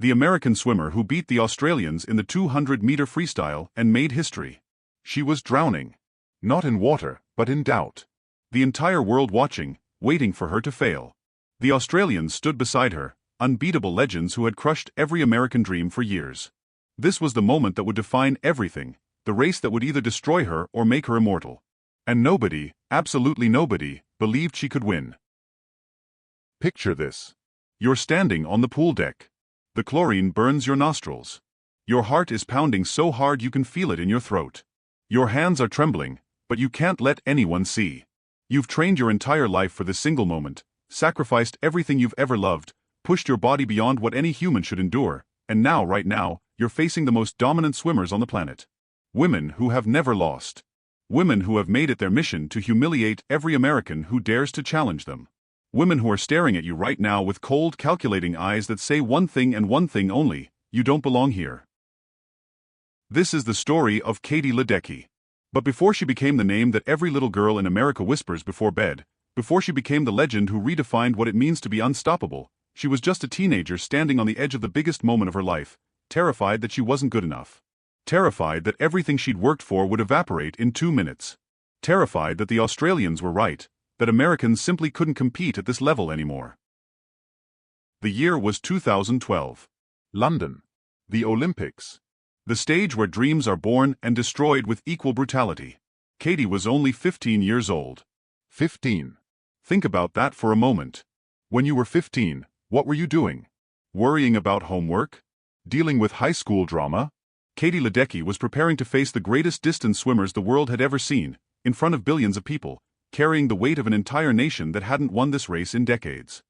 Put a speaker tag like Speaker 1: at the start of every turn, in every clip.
Speaker 1: The American swimmer who beat the Australians in the 200-meter freestyle and made history. She was drowning. Not in water, but in doubt. The entire world watching, waiting for her to fail. The Australians stood beside her, unbeatable legends who had crushed every American dream for years. This was the moment that would define everything, the race that would either destroy her or make her immortal. And nobody, absolutely nobody, believed she could win. Picture this. You're standing on the pool deck. The chlorine burns your nostrils. Your heart is pounding so hard you can feel it in your throat. Your hands are trembling, but you can't let anyone see. You've trained your entire life for this single moment, sacrificed everything you've ever loved, pushed your body beyond what any human should endure, and now, right now, you're facing the most dominant swimmers on the planet. Women who have never lost. Women who have made it their mission to humiliate every American who dares to challenge them. Women who are staring at you right now with cold, calculating eyes that say one thing and one thing only: you don't belong here. This is the story of Katie Ledecky. But before she became the name that every little girl in America whispers before bed, before she became the legend who redefined what it means to be unstoppable, she was just a teenager standing on the edge of the biggest moment of her life, terrified that she wasn't good enough. Terrified that everything she'd worked for would evaporate in 2 minutes. Terrified that the Australians were right, that Americans simply couldn't compete at this level anymore. The year was 2012. London. The Olympics. The stage where dreams are born and destroyed with equal brutality. Katie was only 15 years old. 15. Think about that for a moment. When you were 15, what were you doing? Worrying about homework? Dealing with high school drama? Katie Ledecky was preparing to face the greatest distance swimmers the world had ever seen, in front of billions of people, carrying the weight of an entire nation that hadn't won this race in decades.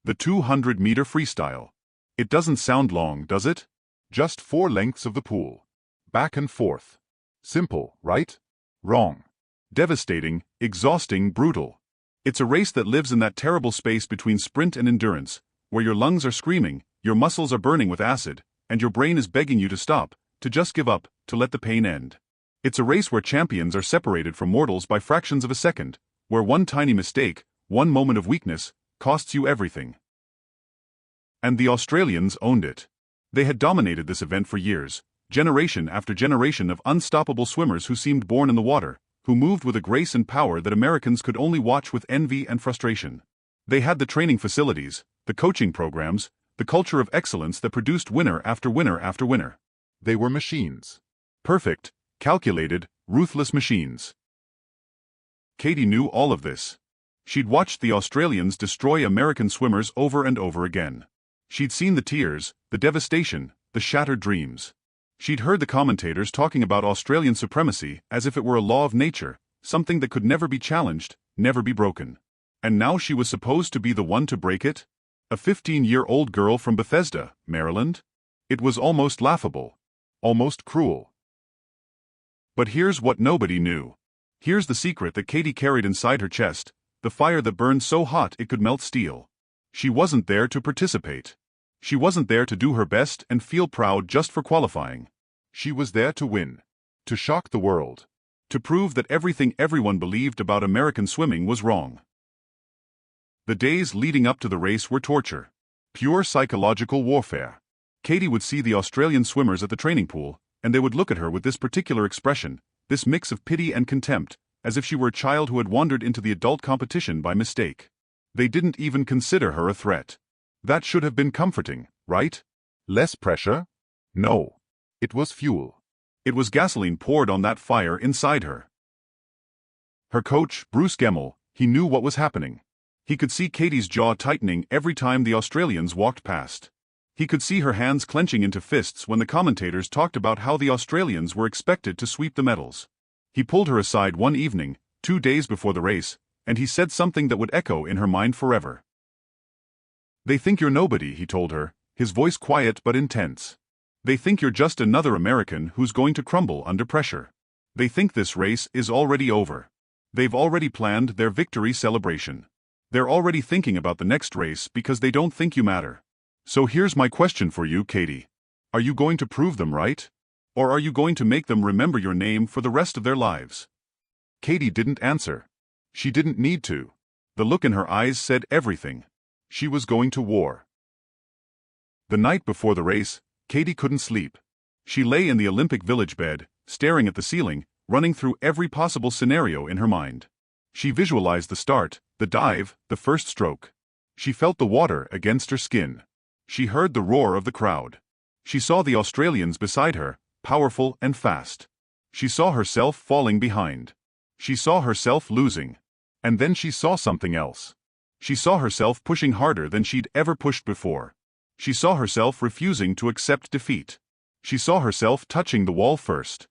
Speaker 1: The 200-meter freestyle. It doesn't sound long, does it? Just 4 lengths of the pool. Back and forth. Simple, right? Wrong. Devastating, exhausting, brutal. It's a race that lives in that terrible space between sprint and endurance, where your lungs are screaming, your muscles are burning with acid, and your brain is begging you to stop, to just give up, to let the pain end. It's a race where champions are separated from mortals by fractions of a second, where one tiny mistake, one moment of weakness, costs you everything. And the Australians owned it. They had dominated this event for years, generation after generation of unstoppable swimmers who seemed born in the water, who moved with a grace and power that Americans could only watch with envy and frustration. They had the training facilities, the coaching programs, the culture of excellence that produced winner after winner after winner. They were machines. Perfect, calculated, ruthless machines. Katie knew all of this. She'd watched the Australians destroy American swimmers over and over again. She'd seen the tears, the devastation, the shattered dreams. She'd heard the commentators talking about Australian supremacy as if it were a law of nature, something that could never be challenged, never be broken. And now she was supposed to be the one to break it? A 15-year-old girl from Bethesda, Maryland? It was almost laughable. Almost cruel. But here's what nobody knew. Here's the secret that Katie carried inside her chest, the fire that burned so hot it could melt steel. She wasn't there to participate. She wasn't there to do her best and feel proud just for qualifying. She was there to win. To shock the world. To prove that everything everyone believed about American swimming was wrong. The days leading up to the race were torture. Pure psychological warfare. Katie would see the Australian swimmers at the training pool, and they would look at her with this particular expression, this mix of pity and contempt, as if she were a child who had wandered into the adult competition by mistake. They didn't even consider her a threat. That should have been comforting, right? Less pressure? No. It was fuel. It was gasoline poured on that fire inside her. Her coach, Bruce Gemmell, he knew what was happening. He could see Katie's jaw tightening every time the Australians walked past. He could see her hands clenching into fists when the commentators talked about how the Australians were expected to sweep the medals. He pulled her aside one evening, 2 days before the race, and he said something that would echo in her mind forever. "They think you're nobody," he told her, his voice quiet but intense. "They think you're just another American who's going to crumble under pressure. They think this race is already over. They've already planned their victory celebration. They're already thinking about the next race because they don't think you matter. So here's my question for you, Katie. Are you going to prove them right? Or are you going to make them remember your name for the rest of their lives?" Katie didn't answer. She didn't need to. The look in her eyes said everything. She was going to war. The night before the race, Katie couldn't sleep. She lay in the Olympic Village bed, staring at the ceiling, running through every possible scenario in her mind. She visualized the start, the dive, the first stroke. She felt the water against her skin. She heard the roar of the crowd. She saw the Australians beside her, powerful and fast. She saw herself falling behind. She saw herself losing. And then she saw something else. She saw herself pushing harder than she'd ever pushed before. She saw herself refusing to accept defeat. She saw herself touching the wall first.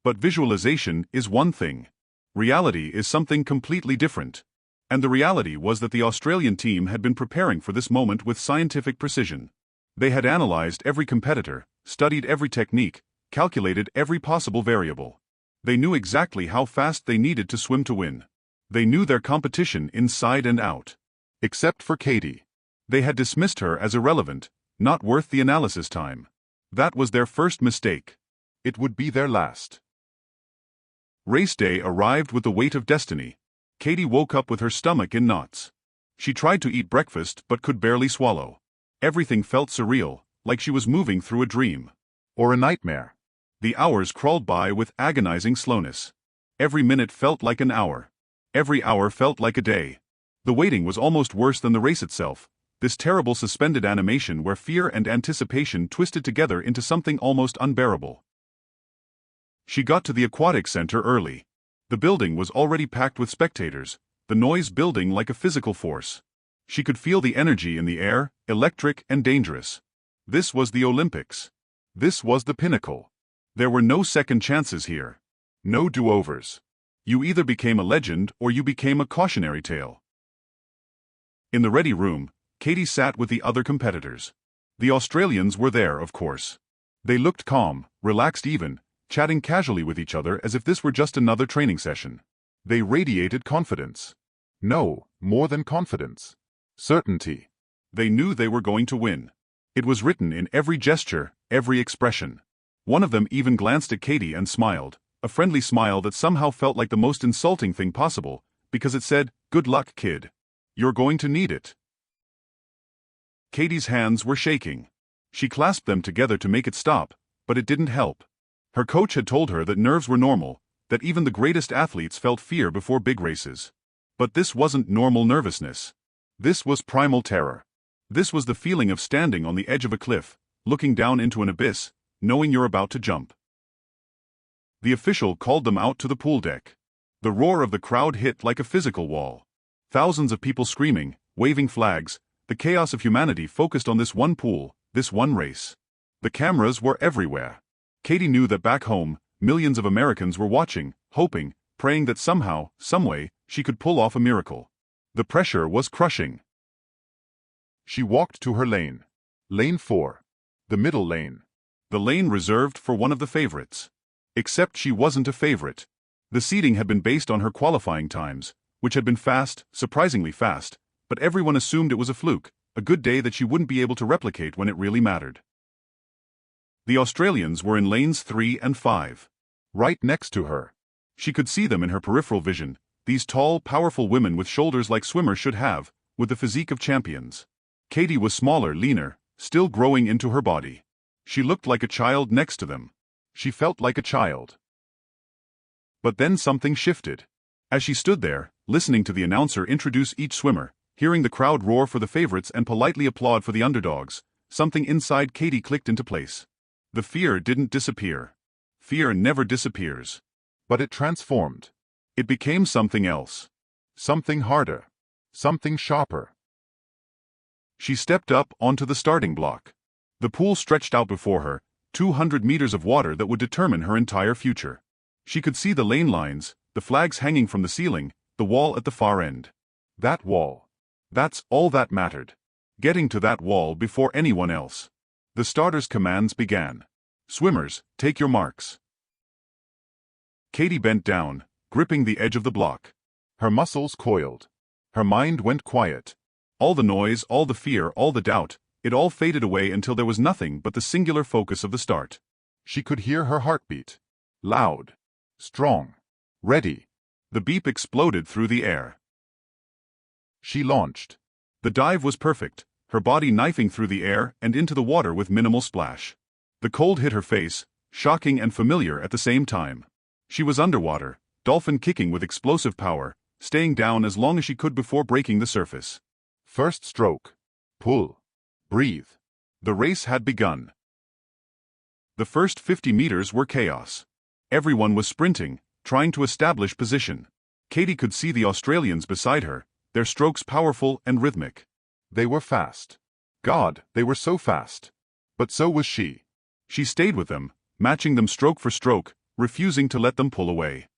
Speaker 1: But visualization is one thing. Reality is something completely different. And the reality was that the Australian team had been preparing for this moment with scientific precision. They had analyzed every competitor, studied every technique, calculated every possible variable. They knew exactly how fast they needed to swim to win. They knew their competition inside and out. Except for Katie. They had dismissed her as irrelevant, not worth the analysis time. That was their first mistake. It would be their last. Race day arrived with the weight of destiny. Katie woke up with her stomach in knots. She tried to eat breakfast but could barely swallow. Everything felt surreal, like she was moving through a dream. Or a nightmare. The hours crawled by with agonizing slowness. Every minute felt like an hour. Every hour felt like a day. The waiting was almost worse than the race itself. This terrible suspended animation where fear and anticipation twisted together into something almost unbearable. She got to the aquatic center early. The building was already packed with spectators, the noise building like a physical force. She could feel the energy in the air, electric and dangerous. This was the Olympics. This was the pinnacle. There were no second chances here. No do-overs. You either became a legend or you became a cautionary tale. In the ready room, Katie sat with the other competitors. The Australians were there, of course. They looked calm, relaxed even, chatting casually with each other as if this were just another training session. They radiated confidence. No, more than confidence. Certainty. They knew they were going to win. It was written in every gesture, every expression. One of them even glanced at Katie and smiled, a friendly smile that somehow felt like the most insulting thing possible, because it said, "Good luck, kid. You're going to need it." Katie's hands were shaking. She clasped them together to make it stop, but it didn't help. Her coach had told her that nerves were normal, that even the greatest athletes felt fear before big races. But this wasn't normal nervousness. This was primal terror. This was the feeling of standing on the edge of a cliff, looking down into an abyss, knowing you're about to jump. The official called them out to the pool deck. The roar of the crowd hit like a physical wall. Thousands of people screaming, waving flags, the chaos of humanity focused on this one pool, this one race. The cameras were everywhere. Katie knew that back home, millions of Americans were watching, hoping, praying that somehow, someway, she could pull off a miracle. The pressure was crushing. She walked to her lane. Lane 4. The middle lane. The lane reserved for one of the favorites. Except she wasn't a favorite. The seeding had been based on her qualifying times, which had been fast, surprisingly fast, but everyone assumed it was a fluke, a good day that she wouldn't be able to replicate when it really mattered. The Australians were in lanes 3 and 5. Right next to her. She could see them in her peripheral vision, these tall, powerful women with shoulders like swimmers should have, with the physique of champions. Katie was smaller, leaner, still growing into her body. She looked like a child next to them. She felt like a child. But then something shifted. As she stood there, listening to the announcer introduce each swimmer, hearing the crowd roar for the favorites and politely applaud for the underdogs, something inside Katie clicked into place. The fear didn't disappear. Fear never disappears. But it transformed. It became something else. Something harder. Something sharper. She stepped up onto the starting block. The pool stretched out before her, 200 meters of water that would determine her entire future. She could see the lane lines, the flags hanging from the ceiling, the wall at the far end. That wall. That's all that mattered. Getting to that wall before anyone else. The starter's commands began. Swimmers, take your marks. Katie bent down, gripping the edge of the block. Her muscles coiled. Her mind went quiet. All the noise, all the fear, all the doubt, it all faded away until there was nothing but the singular focus of the start. She could hear her heartbeat. Loud. Strong. Ready. The beep exploded through the air. She launched. The dive was perfect, her body knifing through the air and into the water with minimal splash. The cold hit her face, shocking and familiar at the same time. She was underwater, dolphin kicking with explosive power, staying down as long as she could before breaking the surface. First stroke. Pull. Breathe. The race had begun. The first 50 meters were chaos. Everyone was sprinting, trying to establish position. Katie could see the Australians beside her, their strokes powerful and rhythmic. They were fast. God, they were so fast. But so was she. She stayed with them, matching them stroke for stroke, refusing to let them pull away.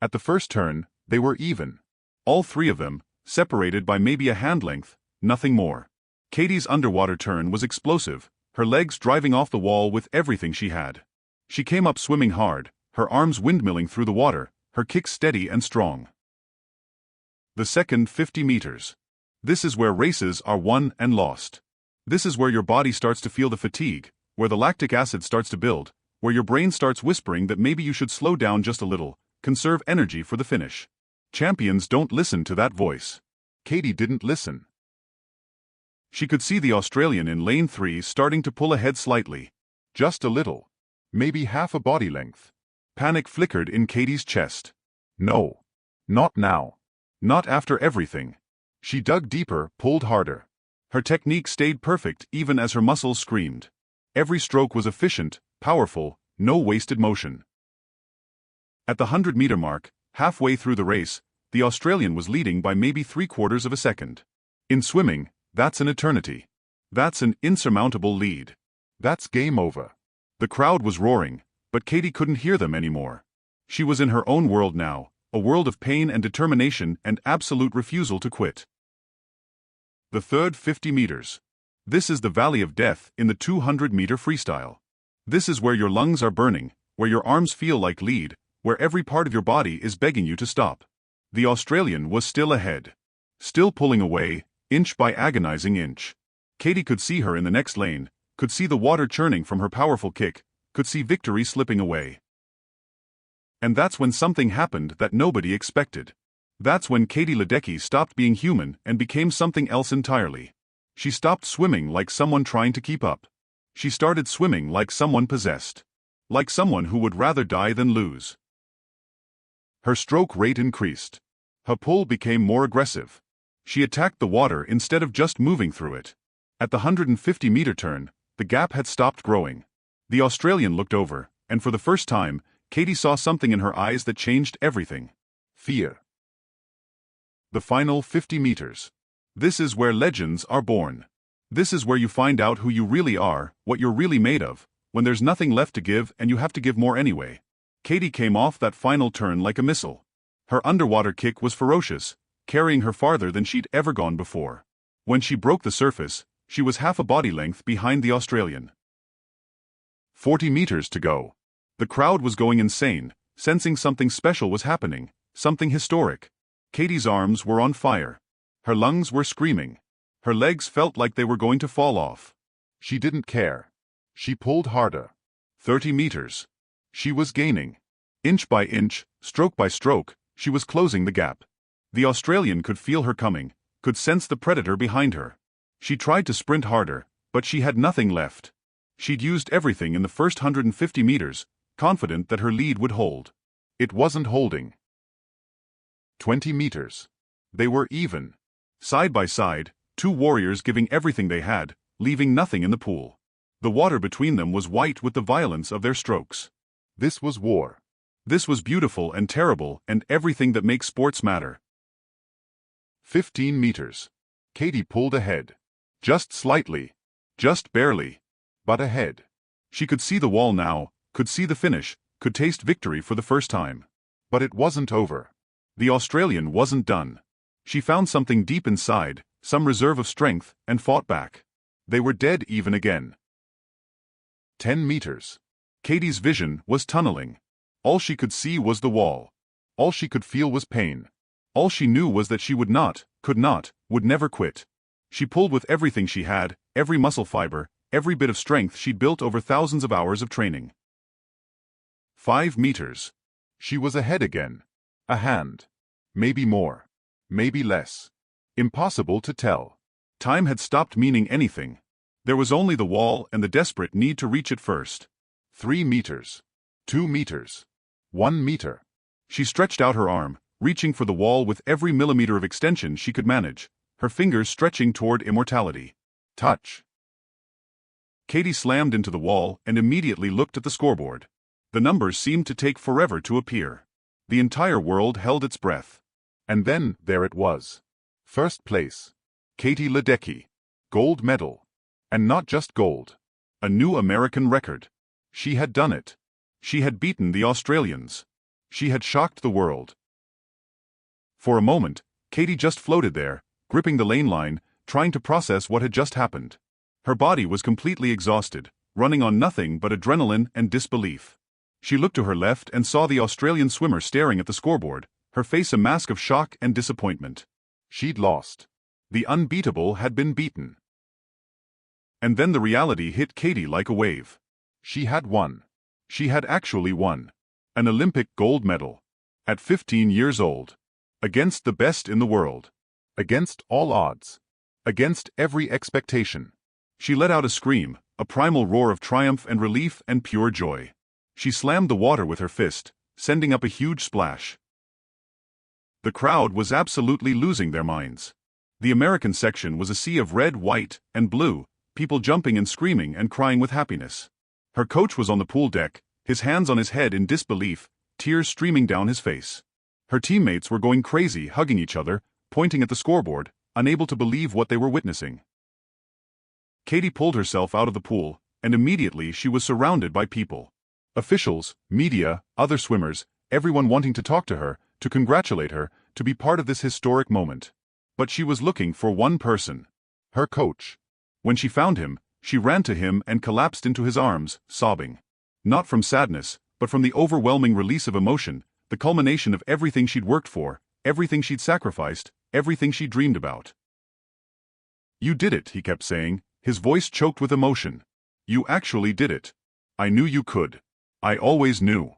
Speaker 1: At the first turn, they were even. All three of them, separated by maybe a hand length, nothing more. Katie's underwater turn was explosive, her legs driving off the wall with everything she had. She came up swimming hard, her arms windmilling through the water, her kicks steady and strong. The second 50 meters. This is where races are won and lost. This is where your body starts to feel the fatigue, where the lactic acid starts to build, where your brain starts whispering that maybe you should slow down just a little, conserve energy for the finish. Champions don't listen to that voice. Katie didn't listen. She could see the Australian in lane 3 starting to pull ahead slightly. Just a little. Maybe half a body length. Panic flickered in Katie's chest. No. Not now. Not after everything. She dug deeper, pulled harder. Her technique stayed perfect even as her muscles screamed. Every stroke was efficient, powerful, no wasted motion. At the 100-meter mark, halfway through the race, the Australian was leading by maybe 3/4 of a second. In swimming, that's an eternity. That's an insurmountable lead. That's game over. The crowd was roaring, but Katie couldn't hear them anymore. She was in her own world now, a world of pain and determination and absolute refusal to quit. The third 50 meters. This is the valley of death in the 200-meter freestyle. This is where your lungs are burning, where your arms feel like lead, where every part of your body is begging you to stop. The Australian was still ahead. Still pulling away, inch by agonizing inch. Katie could see her in the next lane, could see the water churning from her powerful kick, could see victory slipping away. And that's when something happened that nobody expected. That's when Katie Ledecky stopped being human and became something else entirely. She stopped swimming like someone trying to keep up. She started swimming like someone possessed. Like someone who would rather die than lose. Her stroke rate increased. Her pull became more aggressive. She attacked the water instead of just moving through it. At the 150-meter turn, the gap had stopped growing. The Australian looked over, and for the first time, Katie saw something in her eyes that changed everything. Fear. The final 50 meters. This is where legends are born. This is where you find out who you really are, what you're really made of, when there's nothing left to give and you have to give more anyway. Katie came off that final turn like a missile. Her underwater kick was ferocious, carrying her farther than she'd ever gone before. When she broke the surface, she was half a body length behind the Australian. 40 meters to go. The crowd was going insane, sensing something special was happening, something historic. Katie's arms were on fire. Her lungs were screaming. Her legs felt like they were going to fall off. She didn't care. She pulled harder. 30 meters. She was gaining. Inch by inch, stroke by stroke, she was closing the gap. The Australian could feel her coming, could sense the predator behind her. She tried to sprint harder, but she had nothing left. She'd used everything in the first 150 meters, confident that her lead would hold. It wasn't holding. 20 meters. They were even. Side by side, two warriors giving everything they had, leaving nothing in the pool. The water between them was white with the violence of their strokes. This was war. This was beautiful and terrible and everything that makes sports matter. 15 meters. Katie pulled ahead. Just slightly. Just barely. But ahead. She could see the wall now, could see the finish, could taste victory for the first time. But it wasn't over. The Australian wasn't done. She found something deep inside, some reserve of strength, and fought back. They were dead even again. 10 meters. Katie's vision was tunneling. All she could see was the wall. All she could feel was pain. All she knew was that she would not, could not, would never quit. She pulled with everything she had, every muscle fiber, every bit of strength she'd built over thousands of hours of training. 5 meters. She was ahead again. A hand. Maybe more. Maybe less. Impossible to tell. Time had stopped meaning anything. There was only the wall and the desperate need to reach it first. 3 meters. 2 meters. 1 meter. She stretched out her arm, reaching for the wall with every millimeter of extension she could manage, her fingers stretching toward immortality. Touch. Katie slammed into the wall and immediately looked at the scoreboard. The numbers seemed to take forever to appear. The entire world held its breath. And then, there it was. First place. Katie Ledecky. Gold medal. And not just gold. A new American record. She had done it. She had beaten the Australians. She had shocked the world. For a moment, Katie just floated there, gripping the lane line, trying to process what had just happened. Her body was completely exhausted, running on nothing but adrenaline and disbelief. She looked to her left and saw the Australian swimmer staring at the scoreboard, her face a mask of shock and disappointment. She'd lost. The unbeatable had been beaten. And then the reality hit Katie like a wave. She had won. She had actually won. An Olympic gold medal. At 15 years old. Against the best in the world. Against all odds. Against every expectation. She let out a scream, a primal roar of triumph and relief and pure joy. She slammed the water with her fist, sending up a huge splash. The crowd was absolutely losing their minds. The American section was a sea of red, white, and blue, people jumping and screaming and crying with happiness. Her coach was on the pool deck, his hands on his head in disbelief, tears streaming down his face. Her teammates were going crazy, hugging each other, pointing at the scoreboard, unable to believe what they were witnessing. Katie pulled herself out of the pool, and immediately she was surrounded by people. Officials, media, other swimmers, everyone wanting to talk to her, to congratulate her, to be part of this historic moment. But she was looking for one person. Her coach. When she found him, she ran to him and collapsed into his arms, sobbing. Not from sadness, but from the overwhelming release of emotion, the culmination of everything she'd worked for, everything she'd sacrificed, everything she dreamed about. "You did it," he kept saying, his voice choked with emotion. "You actually did it. I knew you could. I always knew."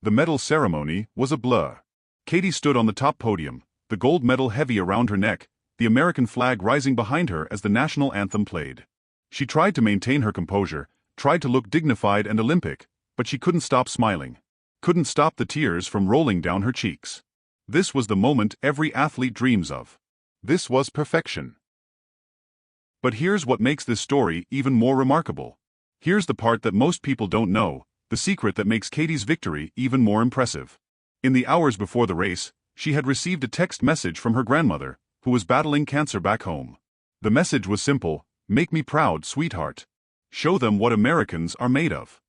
Speaker 1: The medal ceremony was a blur. Katie stood on the top podium, the gold medal heavy around her neck, the American flag rising behind her as the national anthem played. She tried to maintain her composure, tried to look dignified and Olympic, but she couldn't stop smiling. Couldn't stop the tears from rolling down her cheeks. This was the moment every athlete dreams of. This was perfection. But here's what makes this story even more remarkable. Here's the part that most people don't know, the secret that makes Katie's victory even more impressive. In the hours before the race, she had received a text message from her grandmother, who was battling cancer back home. The message was simple: "Make me proud, sweetheart. Show them what Americans are made of."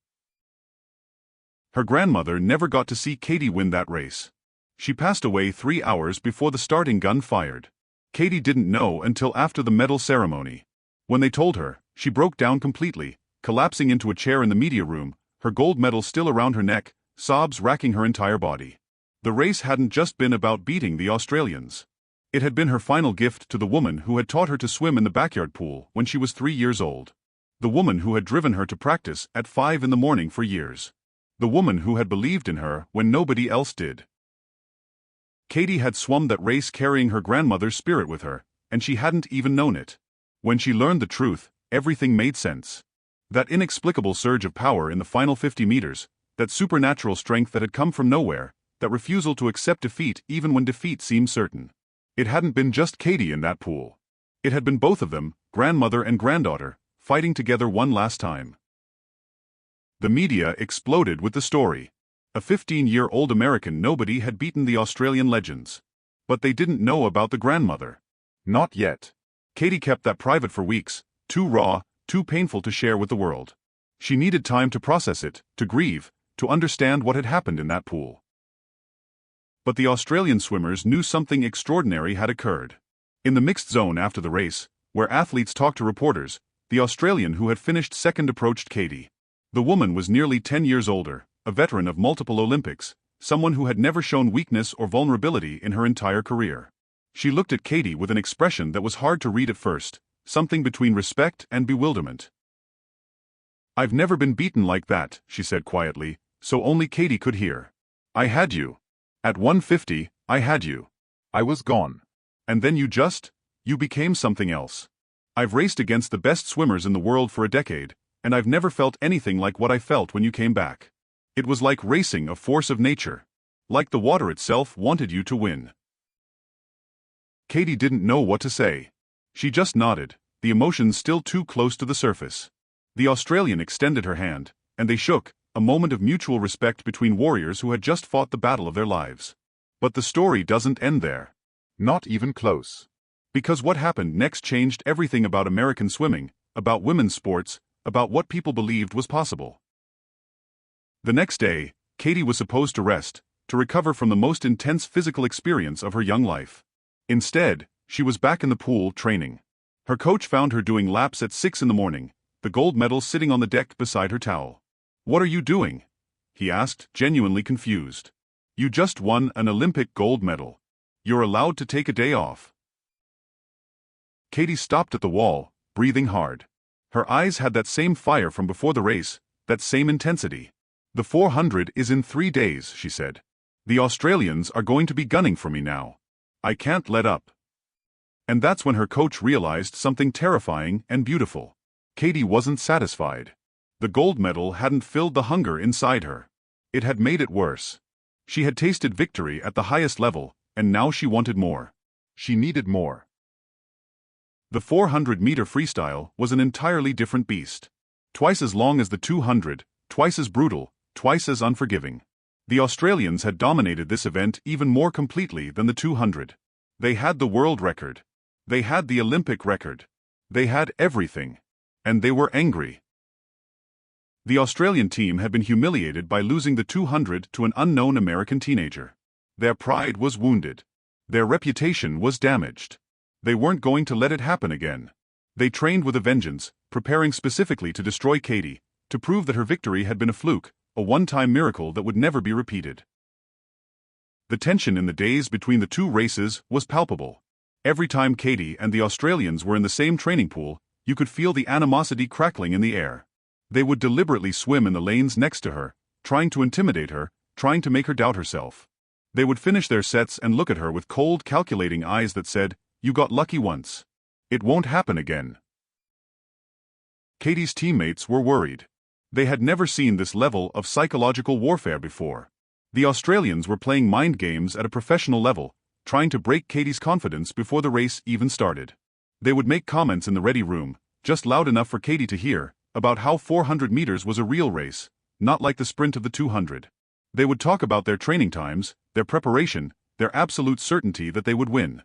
Speaker 1: Her grandmother never got to see Katie win that race. She passed away 3 hours before the starting gun fired. Katie didn't know until after the medal ceremony. When they told her, she broke down completely, collapsing into a chair in the media room, her gold medal still around her neck, sobs racking her entire body. The race hadn't just been about beating the Australians. It had been her final gift to the woman who had taught her to swim in the backyard pool when she was 3 years old. The woman who had driven her to practice at 5 in the morning for years. The woman who had believed in her when nobody else did. Katie had swum that race carrying her grandmother's spirit with her, and she hadn't even known it. When she learned the truth, everything made sense. That inexplicable surge of power in the final 50 meters, that supernatural strength that had come from nowhere, that refusal to accept defeat even when defeat seemed certain. It hadn't been just Katie in that pool. It had been both of them, grandmother and granddaughter, fighting together one last time. The media exploded with the story. A 15-year-old American nobody had beaten the Australian legends. But they didn't know about the grandmother. Not yet. Katie kept that private for weeks, too raw, too painful to share with the world. She needed time to process it, to grieve, to understand what had happened in that pool. But the Australian swimmers knew something extraordinary had occurred. In the mixed zone after the race, where athletes talked to reporters, the Australian who had finished second approached Katie. The woman was nearly 10 years older, a veteran of multiple Olympics, someone who had never shown weakness or vulnerability in her entire career. She looked at Katie with an expression that was hard to read at first, something between respect and bewilderment. "I've never been beaten like that," she said quietly, so only Katie could hear. "I had you. At 150, I had you. I was gone. And then you just You became something else. I've raced against the best swimmers in the world for a decade, and I've never felt anything like what I felt when you came back. It was like racing a force of nature. Like the water itself wanted you to win. Katie didn't know what to say. She just nodded, the emotions still too close to the surface. The Australian extended her hand, and they shook, a moment of mutual respect between warriors who had just fought the battle of their lives. But the story doesn't end there. Not even close. Because what happened next changed everything about American swimming, about women's sports, about what people believed was possible. The next day, Katie was supposed to rest, to recover from the most intense physical experience of her young life. Instead, she was back in the pool training. Her coach found her doing laps at 6 in the morning, the gold medal sitting on the deck beside her towel. "What are you doing?" he asked, genuinely confused. "You just won an Olympic gold medal. You're allowed to take a day off." Katie stopped at the wall, breathing hard. Her eyes had that same fire from before the race, that same intensity. "The 400 is in 3 days," she said. "The Australians are going to be gunning for me now. I can't let up." And that's when her coach realized something terrifying and beautiful. Katie wasn't satisfied. The gold medal hadn't filled the hunger inside her. It had made it worse. She had tasted victory at the highest level, and now she wanted more. She needed more. The 400-meter freestyle was an entirely different beast. Twice as long as the 200, twice as brutal, twice as unforgiving. The Australians had dominated this event even more completely than the 200. They had the world record. They had the Olympic record. They had everything. And they were angry. The Australian team had been humiliated by losing the 200 to an unknown American teenager. Their pride was wounded. Their reputation was damaged. They weren't going to let it happen again. They trained with a vengeance, preparing specifically to destroy Katie, to prove that her victory had been a fluke, a one-time miracle that would never be repeated. The tension in the days between the two races was palpable. Every time Katie and the Australians were in the same training pool, you could feel the animosity crackling in the air. They would deliberately swim in the lanes next to her, trying to intimidate her, trying to make her doubt herself. They would finish their sets and look at her with cold, calculating eyes that said, "You got lucky once. It won't happen again." Katie's teammates were worried. They had never seen this level of psychological warfare before. The Australians were playing mind games at a professional level, trying to break Katie's confidence before the race even started. They would make comments in the ready room, just loud enough for Katie to hear, about how 400 meters was a real race, not like the sprint of the 200. They would talk about their training times, their preparation, their absolute certainty that they would win.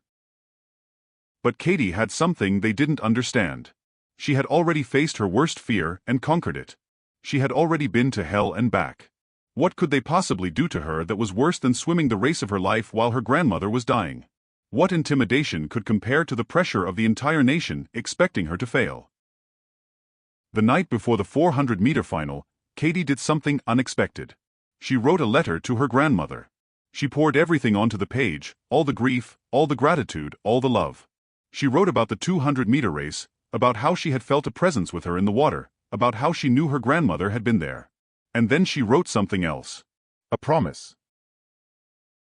Speaker 1: But Katie had something they didn't understand. She had already faced her worst fear and conquered it. She had already been to hell and back. What could they possibly do to her that was worse than swimming the race of her life while her grandmother was dying? What intimidation could compare to the pressure of the entire nation expecting her to fail? The night before the 400-meter final, Katie did something unexpected. She wrote a letter to her grandmother. She poured everything onto the page, all the grief, all the gratitude, all the love. She wrote about the 200-meter race, about how she had felt a presence with her in the water, about how she knew her grandmother had been there. And then she wrote something else. A promise.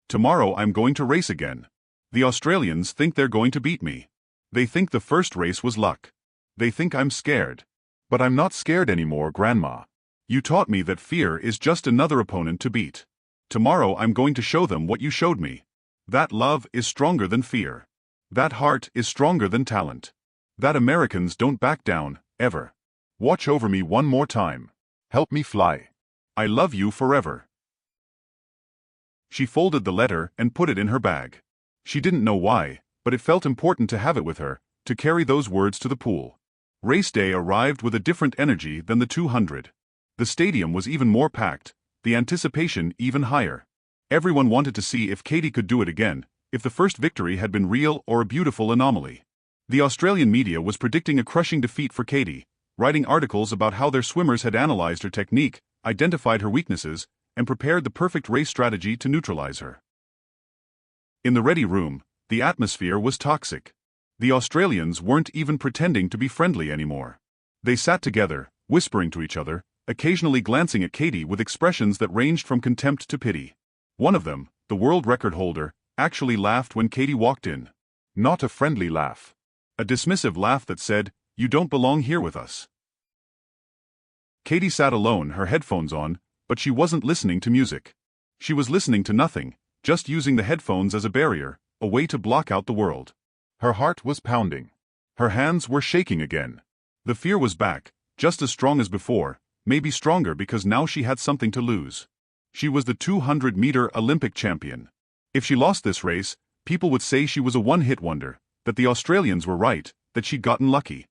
Speaker 1: "Tomorrow I'm going to race again. The Australians think they're going to beat me. They think the first race was luck. They think I'm scared. But I'm not scared anymore, Grandma. You taught me that fear is just another opponent to beat. Tomorrow I'm going to show them what you showed me. That love is stronger than fear. That heart is stronger than talent. That Americans don't back down, ever. Watch over me one more time. Help me fly. I love you forever." She folded the letter and put it in her bag. She didn't know why, but it felt important to have it with her, to carry those words to the pool. Race day arrived with a different energy than the 200. The stadium was even more packed, the anticipation even higher. Everyone wanted to see if Katie could do it again, if the first victory had been real or a beautiful anomaly. The Australian media was predicting a crushing defeat for Katie, writing articles about how their swimmers had analyzed her technique, identified her weaknesses, and prepared the perfect race strategy to neutralize her. In the ready room, the atmosphere was toxic. The Australians weren't even pretending to be friendly anymore. They sat together, whispering to each other, occasionally glancing at Katie with expressions that ranged from contempt to pity. One of them, the world record holder, actually laughed when Katie walked in. Not a friendly laugh. A dismissive laugh that said, "You don't belong here with us." Katie sat alone, her headphones on, but she wasn't listening to music. She was listening to nothing, just using the headphones as a barrier, a way to block out the world. Her heart was pounding. Her hands were shaking again. The fear was back, just as strong as before, maybe stronger because now she had something to lose. She was the 200-meter Olympic champion. If she lost this race, people would say she was a one-hit wonder, that the Australians were right, that she'd gotten lucky.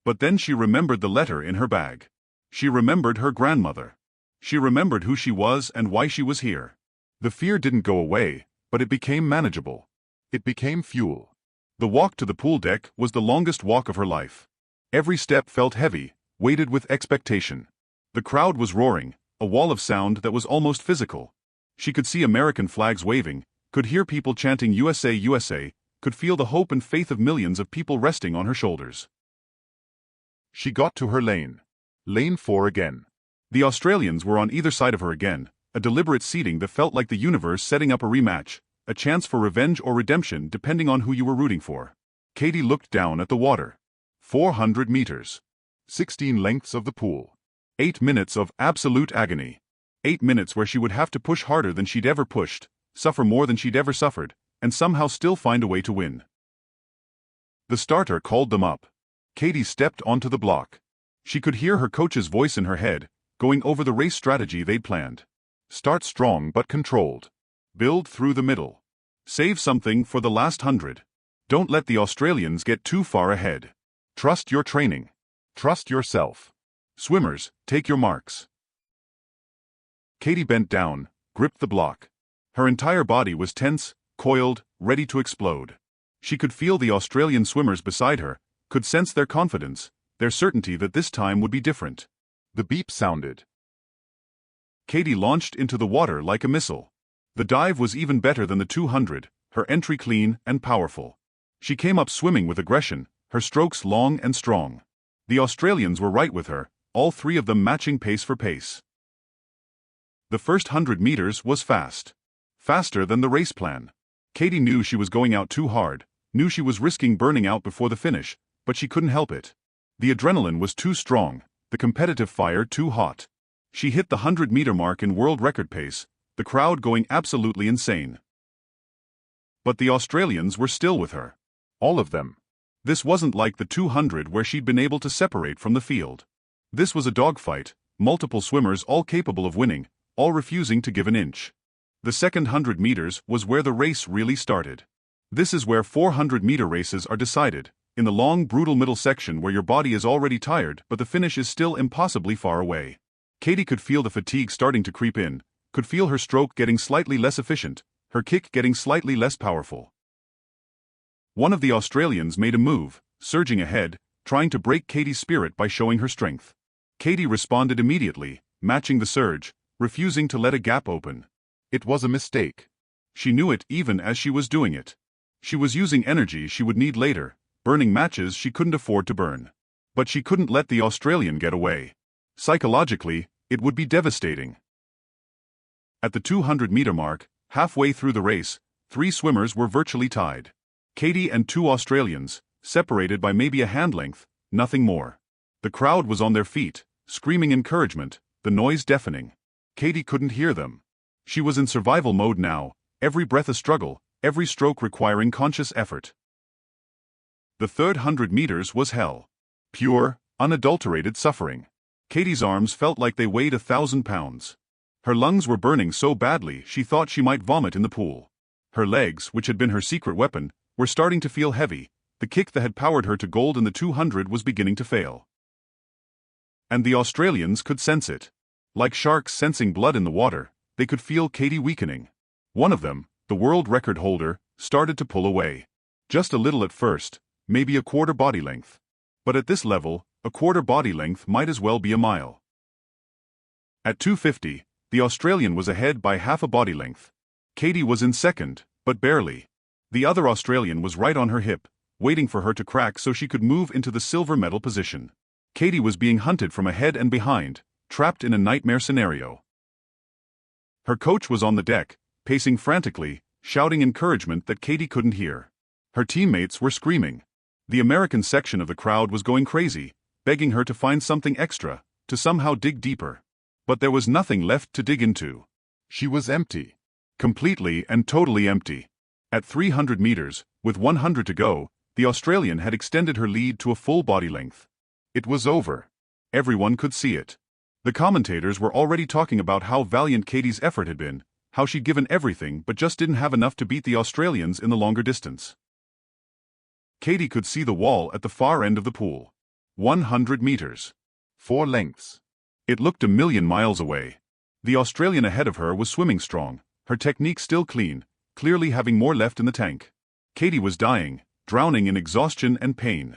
Speaker 1: But then she remembered the letter in her bag. She remembered her grandmother. She remembered who she was and why she was here. The fear didn't go away, but it became manageable. It became fuel. The walk to the pool deck was the longest walk of her life. Every step felt heavy, weighted with expectation. The crowd was roaring, a wall of sound that was almost physical. She could see American flags waving, could hear people chanting USA, USA, could feel the hope and faith of millions of people resting on her shoulders. She got to her lane. Lane 4 again. The Australians were on either side of her again, a deliberate seating that felt like the universe setting up a rematch, a chance for revenge or redemption depending on who you were rooting for. Katie looked down at the water. 400 meters. 16 lengths of the pool. 8 minutes of absolute agony. 8 minutes where she would have to push harder than she'd ever pushed, suffer more than she'd ever suffered, and somehow still find a way to win. The starter called them up. Katie stepped onto the block. She could hear her coach's voice in her head, going over the race strategy they'd planned. Start strong but controlled. Build through the middle. Save something for the last 100. Don't let the Australians get too far ahead. Trust your training. Trust yourself. Swimmers, take your marks. Katie bent down, gripped the block. Her entire body was tense, coiled, ready to explode. She could feel the Australian swimmers beside her, could sense their confidence, their certainty that this time would be different. The beep sounded. Katie launched into the water like a missile. The dive was even better than the 200, her entry clean and powerful. She came up swimming with aggression, her strokes long and strong. The Australians were right with her, all three of them matching pace for pace. The first 100 meters was fast. Faster than the race plan. Katie knew she was going out too hard, knew she was risking burning out before the finish, but she couldn't help it. The adrenaline was too strong, the competitive fire too hot. She hit the 100-meter mark in world record pace, the crowd going absolutely insane. But the Australians were still with her. All of them. This wasn't like the 200 where she'd been able to separate from the field. This was a dogfight, multiple swimmers all capable of winning, all refusing to give an inch. The second 100 meters was where the race really started. This is where 400-meter races are decided, in the long, brutal middle section where your body is already tired but the finish is still impossibly far away. Katie could feel the fatigue starting to creep in, could feel her stroke getting slightly less efficient, her kick getting slightly less powerful. One of the Australians made a move, surging ahead, trying to break Katie's spirit by showing her strength. Katie responded immediately, matching the surge, refusing to let a gap open. It was a mistake. She knew it even as she was doing it. She was using energy she would need later, burning matches she couldn't afford to burn. But she couldn't let the Australian get away. Psychologically, it would be devastating. At the 200-meter mark, halfway through the race, 3 swimmers were virtually tied. Katie and 2 Australians, separated by maybe a hand length, nothing more. The crowd was on their feet, screaming encouragement, the noise deafening. Katie couldn't hear them. She was in survival mode now, every breath a struggle, every stroke requiring conscious effort. The third 100 meters was hell. Pure, unadulterated suffering. Katie's arms felt like they weighed 1,000 pounds. Her lungs were burning so badly she thought she might vomit in the pool. Her legs, which had been her secret weapon, were starting to feel heavy. The kick that had powered her to gold in the 200 was beginning to fail. And the Australians could sense it. Like sharks sensing blood in the water, they could feel Katie weakening. One of them, the world record holder, started to pull away. Just a little at first, maybe a quarter body length. But at this level, a quarter body length might as well be a mile. At 250, the Australian was ahead by half a body length. Katie was in second, but barely. The other Australian was right on her hip, waiting for her to crack so she could move into the silver medal position. Katie was being hunted from ahead and behind, trapped in a nightmare scenario. Her coach was on the deck, pacing frantically, shouting encouragement that Katie couldn't hear. Her teammates were screaming. The American section of the crowd was going crazy, begging her to find something extra, to somehow dig deeper. But there was nothing left to dig into. She was empty. Completely and totally empty. At 300 meters, with 100 to go, the Australian had extended her lead to a full body length. It was over. Everyone could see it. The commentators were already talking about how valiant Katie's effort had been, how she'd given everything but just didn't have enough to beat the Australians in the longer distance. Katie could see the wall at the far end of the pool. 100 meters. 4 lengths. It looked a million miles away. The Australian ahead of her was swimming strong, her technique still clean, clearly having more left in the tank. Katie was dying, drowning in exhaustion and pain.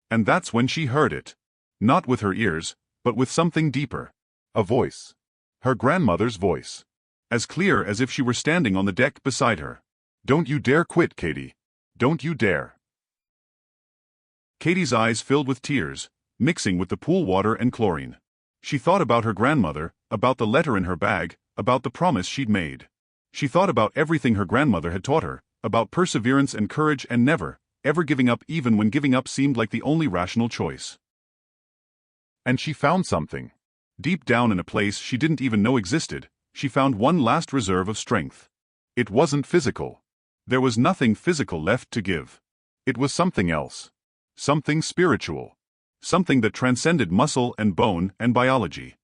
Speaker 1: And that's when she heard it. Not with her ears, but with something deeper. A voice. Her grandmother's voice. As clear as if she were standing on the deck beside her. "Don't you dare quit, Katie. Don't you dare." Katie's eyes filled with tears, mixing with the pool water and chlorine. She thought about her grandmother, about the letter in her bag, about the promise she'd made. She thought about everything her grandmother had taught her, about perseverance and courage and never, ever giving up even when giving up seemed like the only rational choice. And she found something. Deep down in a place she didn't even know existed, she found one last reserve of strength. It wasn't physical. There was nothing physical left to give. It was something else. Something spiritual. Something that transcended muscle and bone and biology.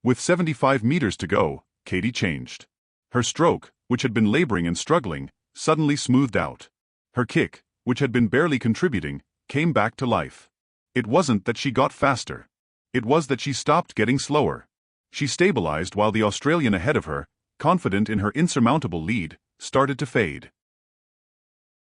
Speaker 1: With 75 meters to go, Katie changed. Her stroke, which had been laboring and struggling, suddenly smoothed out. Her kick, which had been barely contributing, came back to life. It wasn't that she got faster. It was that she stopped getting slower. She stabilized while the Australian ahead of her, confident in her insurmountable lead, started to fade.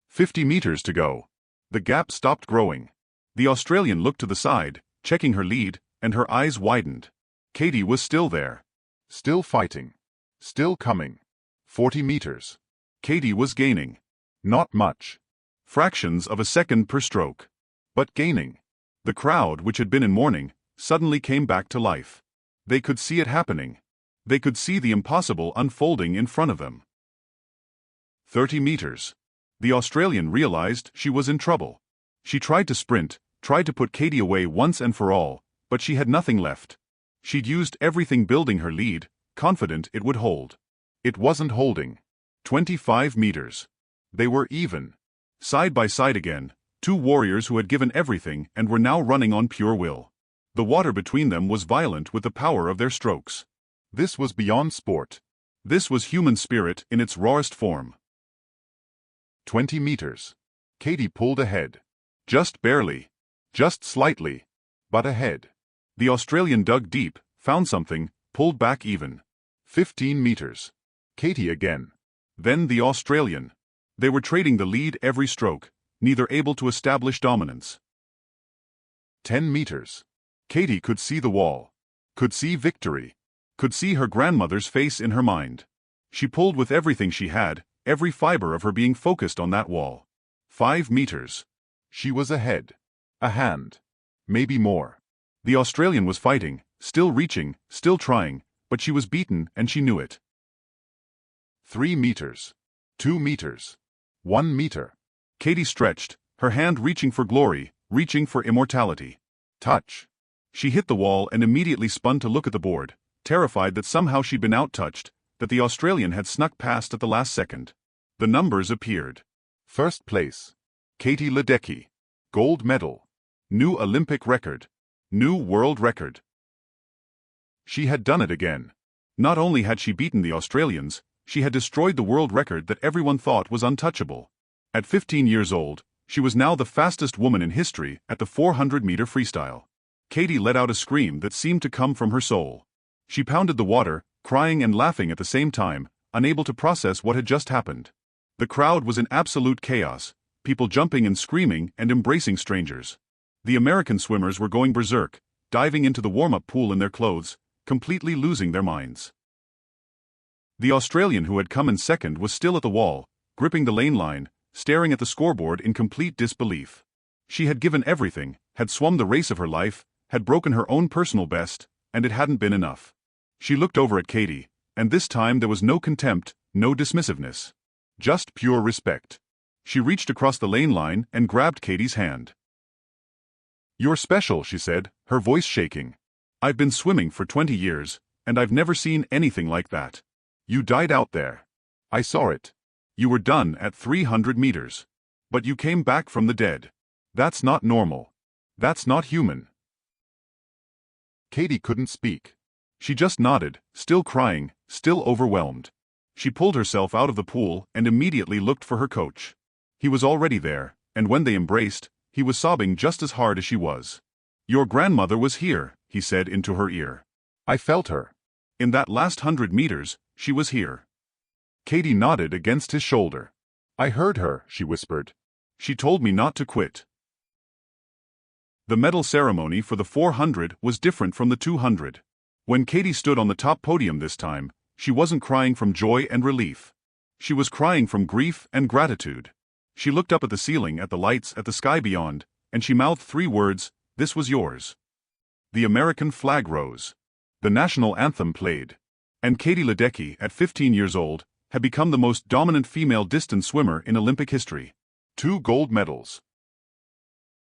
Speaker 1: 50 meters to go. The gap stopped growing. The Australian looked to the side, checking her lead, and her eyes widened. Katie was still there. Still fighting. Still coming. 40 meters. Katie was gaining. Not much. Fractions of a second per stroke. But gaining. The crowd, which had been in mourning, suddenly came back to life. They could see it happening. They could see the impossible unfolding in front of them. 30 meters. The Australian realized she was in trouble. She tried to sprint, tried to put Katie away once and for all, but she had nothing left. She'd used everything building her lead, confident it would hold. It wasn't holding. 25 meters. They were even. Side by side again, two warriors who had given everything and were now running on pure will. The water between them was violent with the power of their strokes. This was beyond sport. This was human spirit in its rawest form. 20 meters. Katie pulled ahead. Just barely. Just slightly. But ahead. The Australian dug deep, found something, pulled back even. 15 meters. Katie again. Then the Australian. They were trading the lead every stroke, neither able to establish dominance. 10 meters. Katie could see the wall. Could see victory. Could see her grandmother's face in her mind. She pulled with everything she had, every fiber of her being focused on that wall. 5 meters. She was ahead. A hand. Maybe more. The Australian was fighting, still reaching, still trying, but she was beaten and she knew it. 3 meters. 2 meters. 1 meter. Katie stretched, her hand reaching for glory, reaching for immortality. Touch. She hit the wall and immediately spun to look at the board, terrified that somehow she'd been out-touched, that the Australian had snuck past at the last second. The numbers appeared. First place. Katie Ledecky. Gold medal. New Olympic record. New world record. She had done it again. Not only had she beaten the Australians, she had destroyed the world record that everyone thought was untouchable. At 15 years old, she was now the fastest woman in history at the 400-meter freestyle. Katie let out a scream that seemed to come from her soul. She pounded the water, crying and laughing at the same time, unable to process what had just happened. The crowd was in absolute chaos, people jumping and screaming and embracing strangers. The American swimmers were going berserk, diving into the warm-up pool in their clothes, completely losing their minds. The Australian who had come in second was still at the wall, gripping the lane line, staring at the scoreboard in complete disbelief. She had given everything, had swum the race of her life, had broken her own personal best, and it hadn't been enough. She looked over at Katie, and this time there was no contempt, no dismissiveness. Just pure respect. She reached across the lane line and grabbed Katie's hand. "You're special," she said, her voice shaking. "I've been swimming for 20 years, and I've never seen anything like that. You died out there. I saw it. You were done at 300 meters. But you came back from the dead. That's not normal. That's not human." Katie couldn't speak. She just nodded, still crying, still overwhelmed. She pulled herself out of the pool and immediately looked for her coach. He was already there, and when they embraced, he was sobbing just as hard as she was. "Your grandmother was here," he said into her ear. "I felt her. In that last 100 meters, she was here." Katie nodded against his shoulder. "I heard her," she whispered. "She told me not to quit." The medal ceremony for the 400 was different from the 200. When Katie stood on the top podium this time, she wasn't crying from joy and relief. She was crying from grief and gratitude. She looked up at the ceiling, at the lights, at the sky beyond, and she mouthed 3 words: "This was yours." The American flag rose. The national anthem played. And Katie Ledecky, at 15 years old, had become the most dominant female distance swimmer in Olympic history. 2 gold medals.